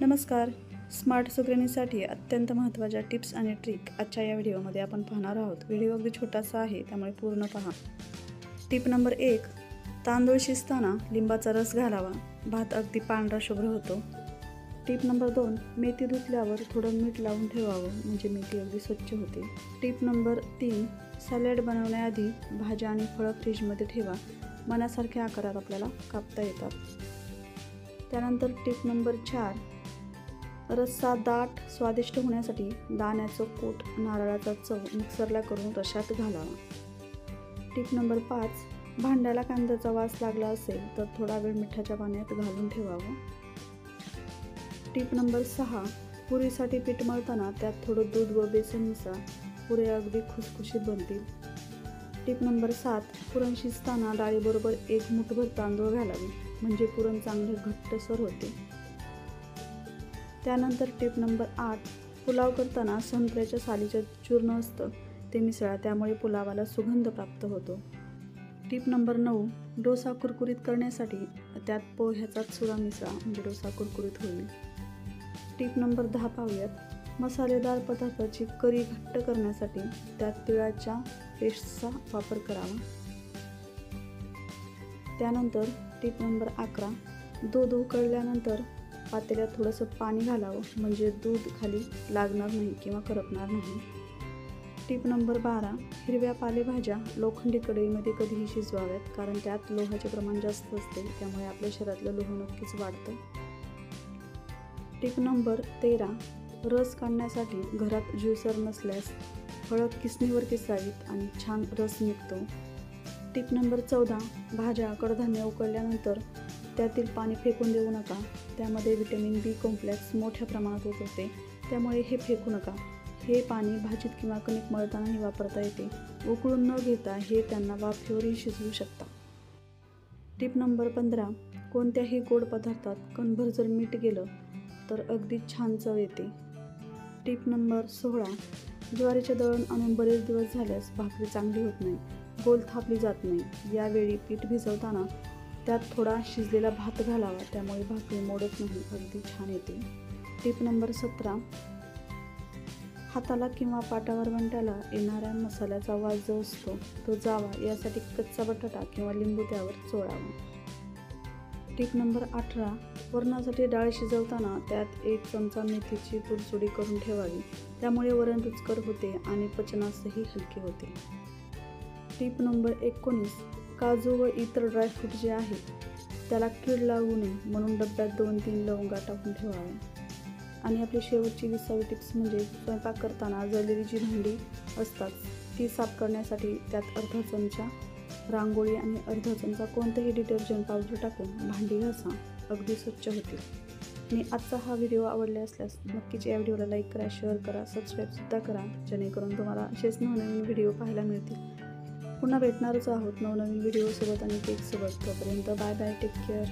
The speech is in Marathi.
नमस्कार. स्मार्ट सुगरणीसाठी अत्यंत महत्त्वाच्या टिप्स आणि ट्रिक आजच्या या व्हिडिओमध्ये आपण पाहणार आहोत. व्हिडिओ अगदी छोटासा आहे, त्यामुळे पूर्ण पहा. टिप नंबर 1, तांदूळ शिजताना लिंबाचा रस घालावा. भात अगदी पांढरा शुभ्र होतो. टिप नंबर 2, मेथी धुतल्यावर थोडं मीठ लावून ठेवावं, म्हणजे मेथी अगदी स्वच्छ होते. टिप नंबर 3, सॅलड बनवण्याआधी भाज्या आणि फळं फ्रीजमध्ये ठेवा. मनासारख्या आकारात आपल्याला कापता येतात. त्यानंतर टिप नंबर 4, रस्सा दाट स्वादिष्ट होण्यासाठी दाण्याचं कूट, नारळाचा चव मिक्सरला करून रशात घालावा. टिप नंबर 5, भांड्याला कांद्याचा वास लागला असेल तर थोडा वेळ मिठाच्या पाण्यात घालून ठेवावं. टिप नंबर 6, पुरीसाठी पीठ मळताना त्यात थोडं दूध व बेसन मिसळा. पुऱ्या अगदी खुसखुशीत बनतील. टिप नंबर 7, पुरण शिजताना डाळीबरोबर 1 मूठभर तांदूळ घालावे, म्हणजे पुरण चांगले घट्टसर होते. त्यानंतर टिप नंबर 8, पुलाव करताना संत्र्याच्या सालीचं चूर्ण असतं ते मिसळा, त्यामुळे पुलावाला सुगंध प्राप्त होतो. टिप नंबर 9, डोसा कुरकुरीत करण्यासाठी त्यात पोह्याचा चुरा मिसळा, म्हणजे डोसा कुरकुरीत होईल. टिप नंबर 10 पाहूयात. मसालेदार पदार्थाची करी घट्ट करण्यासाठी त्यात तिळाच्या पेस्टचा वापर करावा. त्यानंतर टिप नंबर 11, दूध उकळल्यानंतर पातेल्यात थोडंसं पाणी घालावं, म्हणजे दूध खाली लागणार नाही किंवा करपणार नाही. टिप नंबर 12, हिरव्या पालेभाज्या लोखंडी कढईमध्ये कधीही शिजवाव्यात, कारण त्यात लोहाचे प्रमाण जास्त असते, त्यामुळे आपल्या शरीरातलं लोह नक्कीच वाढतं. टिप नंबर 13, रस काढण्यासाठी घरात ज्युसर नसल्यास फळं किसणीवर किसावीत आणि छान रस निघतो. टिप नंबर 14, भाज्या कडधान्य उकळल्यानंतर त्यातील पाणी फेकून देऊ नका. त्यामध्ये व्हिटॅमिन बी कॉम्प्लेक्स मोठ्या प्रमाणात होत असते, त्यामुळे हे फेकू नका. हे पाणी भाजीत किंवा कणिक मळतानाही वापरता येते. उकळून न घेता हे त्यांना वाफेवरही शिजवू शकता. टिप नंबर 15, कोणत्याही गोड पदार्थात कणभर जर मीठ गेलं तर अगदी छान चव येते. टिप नंबर 16, ज्वारीचे दळण आणून बरेच दिवस झाल्यास भाकरी चांगली होत नाही, गोल थापली जात नाही. यावेळी पीठ भिजवताना त्यात थोडा शिजलेला भात घालावा, त्यामुळे भाकरी मोडत नाही, अगदी छान येते. टिप नंबर 17, हाताला किंवा पाटावर वंट्याला येणाऱ्या मसाल्याचा वास जो असतो तो जावा, यासाठी कच्चा बटाटा किंवा लिंबू त्यावर चोळावा. टिप नंबर 18, वरणासाठी डाळ शिजवताना त्यात 1 चमचा मेथीची पुडचुडी करून ठेवावी, त्यामुळे वरण रुचकर होते आणि पचनासही हलके होते. टिप नंबर 19, काजू व इतर ड्रायफ्रूट जे आहेत त्याला कीड लागू नये म्हणून डब्यात 2-3 लवंगा टाकून ठेवाव्या. आणि आपली शेवटची 20वी टिप्स म्हणजे स्वयंपाक करताना जळलेली जी भांडी असतात ती साफ करण्यासाठी त्यात अर्धा चमचा रांगोळी आणि अर्धा चमचा कोणतंही डिटर्जंट पावडर टाकून भांडी घासा, अगदी स्वच्छ होतील. आणि आजचा हा व्हिडिओ आवडला असल्यास नक्कीच या व्हिडिओला लाईक करा, शेअर करा, सबस्क्राईबसुद्धा करा, जेणेकरून तुम्हाला असेच नवनवीन व्हिडिओ पाहायला मिळतील. पुन्हा भेटणारच आहोत नवनवीन व्हिडिओसोबत आणि टिप्ससोबत. तोपर्यंत बाय बाय, टेक केअर.